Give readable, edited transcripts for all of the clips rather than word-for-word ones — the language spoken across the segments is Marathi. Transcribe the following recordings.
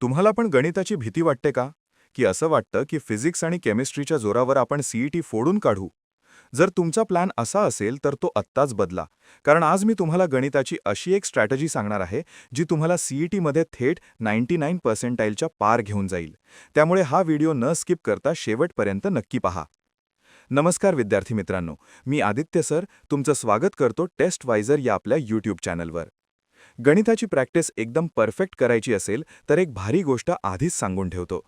तुम्हाला पण गणिताची भीती वाटते का? की असं वाटतं की फिजिक्स आणि केमिस्ट्रीच्या जोरावर आपण सीईटी फोडून काढू? जर तुमचा प्लॅन असा असेल तर तो आत्ताच बदला. कारण आज मी तुम्हाला गणिताची अशी एक स्ट्रॅटेजी सांगणार आहे, जी तुम्हाला सीईटीमध्ये थेट 99% पार घेऊन जाईल. त्यामुळे हा व्हिडिओ न स्किप करता शेवटपर्यंत नक्की पहा. नमस्कार विद्यार्थी मित्रांनो, मी आदित्य सर तुमचं स्वागत करतो टेस्टवायझर या आपल्या यूट्यूब चॅनलवर. गणिताची प्रॅक्टिस एकदम परफेक्ट करायची असेल तर एक भारी गोष्ट आधीच सांगून ठेवतो.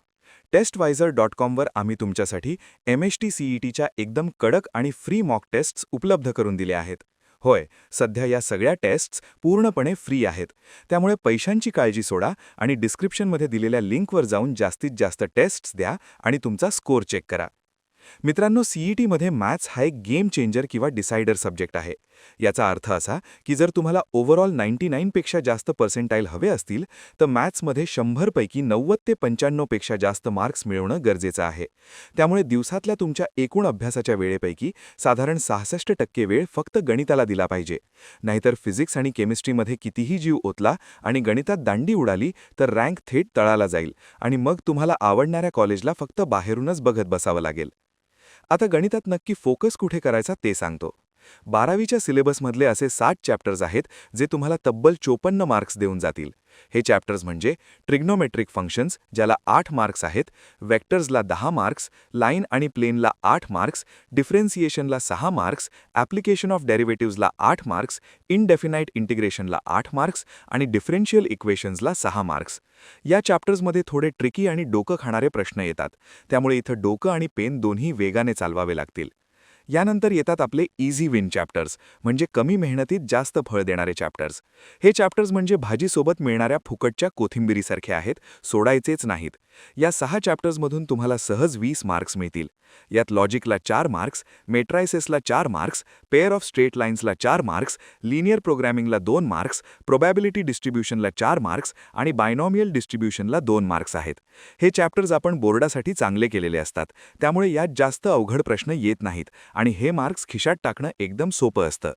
टेस्टवायझर.com वर आम्ही तुमच्यासाठी MHT CETच्या एकदम कडक आणि फ्री मॉक टेस्ट्स उपलब्ध करून दिले आहेत. होय, सध्या या सगळ्या टेस्ट्स पूर्णपणे फ्री आहेत. त्यामुळे पैशांची काळजी सोडा आणि डिस्क्रिप्शनमध्ये दिलेल्या लिंकवर जाऊन जास्तीत जास्त टेस्ट्स द्या आणि तुमचा स्कोर चेक करा. मित्रांनो, सीईटीमध्ये मॅथ्स हा एक गेम चेंजर किंवा डिसायडर सब्जेक्ट आहे. याचा अर्थ असा की जर तुम्हाला ओव्हरऑल 99 पेक्षा जास्त पर्सेंटाईल हवे असतील तर मॅथ्समध्ये 100 पैकी 90 ते 95 पेक्षा जास्त मार्क्स मिळवणं गरजेचं आहे. त्यामुळे दिवसातल्या तुमच्या एकूण अभ्यासाच्या वेळेपैकी साधारण 66% वेळ फक्त गणिताला दिला पाहिजे. नाहीतर फिजिक्स आणि केमिस्ट्रीमध्ये कितीही जीव ओतला आणि गणितात दांडी उडाली तर रँक थेट तळाला जाईल आणि मग तुम्हाला आवडणाऱ्या कॉलेजला फक्त बाहेरूनच बघत बसावं लागेल. आता गणितात नक्की फोकस कुठे करायचा ते सांगतो. 12वीच्या सिलेबसमधले असे 60 चॅप्टर्स आहेत जे तुम्हाला तब्बल 54 मार्क्स देऊन जातील. हे चॅप्टर्स म्हणजे ट्रिग्नोमेट्रिक फंक्शन्स, ज्याला 8 मार्क्स आहेत, वेक्टर्सला 10 मार्क्स, लाईन आणि प्लेनला 8 मार्क्स, डिफरेन्सिएशनला 6 मार्क्स, ॲप्लिकेशन ऑफ डेरिव्हेटिव्हजला 8 मार्क्स, इनडेफिनाईट इंटिग्रेशनला 8 मार्क्स आणि डिफरेन्शियल इक्वेशन्सला 6 मार्क्स. या चॅप्टर्समध्ये थोडे ट्रिकी आणि डोकं खाणारे प्रश्न येतात, त्यामुळे इथं डोकं आणि पेन दोन्ही वेगाने चालवावे लागतील. यानंतर येतात आपले इझी विन चॅप्टर्स, म्हणजे कमी मेहनतीत जास्त फळ देणारे चॅप्टर्स. हे चॅप्टर्स म्हणजे भाजीसोबत मिळणाऱ्या फुकटच्या कोथिंबिरीसारखे आहेत, सोडायचेच नाहीत. या 6 चॅप्टर्समधून तुम्हाला सहज 20 मार्क्स मिळतील. यात लॉजिकला 4 मार्क्स, मेट्रायसेसला 4 मार्क्स, पेअर ऑफ स्ट्रेट लाईन्सला 4 मार्क्स, लिनियर प्रोग्रॅमिंगला 2 मार्क्स, प्रोबॅबिलिटी डिस्ट्रीब्युशनला 4 मार्क्स आणि बायनॉमियल डिस्ट्रीब्युशनला 2 मार्क्स आहेत. हे चॅप्टर्स आपण बोर्डासाठी चांगले केलेले असतात, त्यामुळे यात जास्त अवघड प्रश्न येत नाहीत आणि हे मार्क्स खिशात टाकणं एकदम सोपं असतं.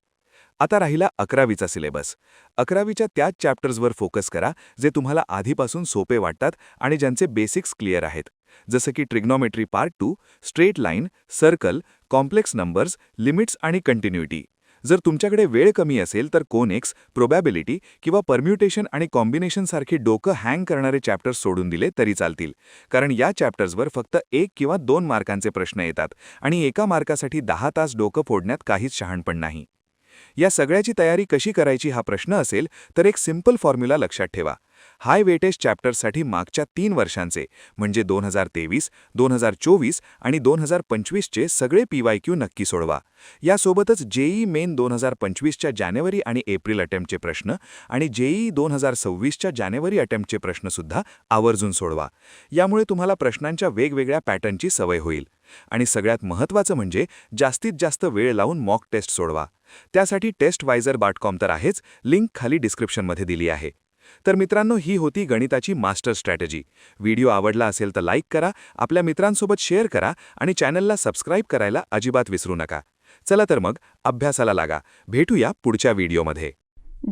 आता राहिला 11वीचा सिलेबस. 11वीच्या त्याच चॅप्टर्सवर फोकस करा जे तुम्हाला आधीपासून सोपे वाटतात आणि ज्यांचे बेसिक्स क्लिअर आहेत. जसं की trigonometry part 2, straight line, circle, complex numbers, limits आणि कंटिन्युटी. जर तुमच्याकडे वेळ कमी असेल तर कोनेक्स, प्रोबॅबिलिटी किंवा परम्युटेशन आणि कॉम्बिनेशनसारखे डोकं हँग करणारे चॅप्टर्स सोडून दिले तरी चालतील, कारण या चॅप्टर्सवर फक्त 1 किंवा 2 मार्कांचे प्रश्न येतात आणि एका मार्कासाठी 10 तास डोकं फोडण्यात काहीच शहाणपण नाही. या सगळ्याची तयारी कशी करायची हा प्रश्न असेल तर एक सिंपल फॉर्म्युला लक्षात ठेवा. हाय वेटेज चॅप्टर्ससाठी मागच्या 3 वर्षांचे म्हणजे 2023, 2024 आणि 2025चे सगळे PYQ नक्की सोडवा. यासोबतच JEE मेन 2025च्या जानेवारी आणि एप्रिल अटेम्प्टचे प्रश्न आणि JEE 2026च्या जानेवारी अटेम्प्टचे प्रश्नसुद्धा आवर्जून सोडवा. यामुळे तुम्हाला प्रश्नांच्या वेगवेगळ्या पॅटर्नची सवय होईल. आणि सगळ्यात महत्त्वाचं म्हणजे जास्तीत जास्त वेळ लावून मॉक टेस्ट सोडवा. त्यासाठी टेस्टवायझर.com तर आहेच, लिंक खाली डिस्क्रिप्शनमध्ये दिली आहे. तर मित्रांनो, ही होती गणिताची मास्टर स्ट्रॅटेजी. व्हिडिओ आवडला असेल तर लाईक करा, आपल्या मित्रांसोबत शेअर करा आणि चॅनलला सबस्क्राईब करायला अजिबात विसरू नका. चला तर मग अभ्यासाला लागा. भेटूया पुढच्या व्हिडिओमध्ये.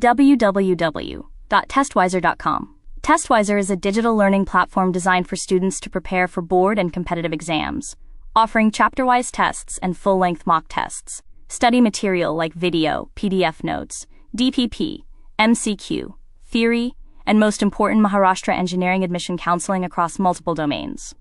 www.testwiser.com. Testwiser is a digital learning platform designed for students to prepare for board and competitive exams, offering chapter-wise tests and full-length mock tests. Study material like video, PDF notes, DPP, MCQ, theory, and most important, Maharashtra engineering admission counseling across multiple domains.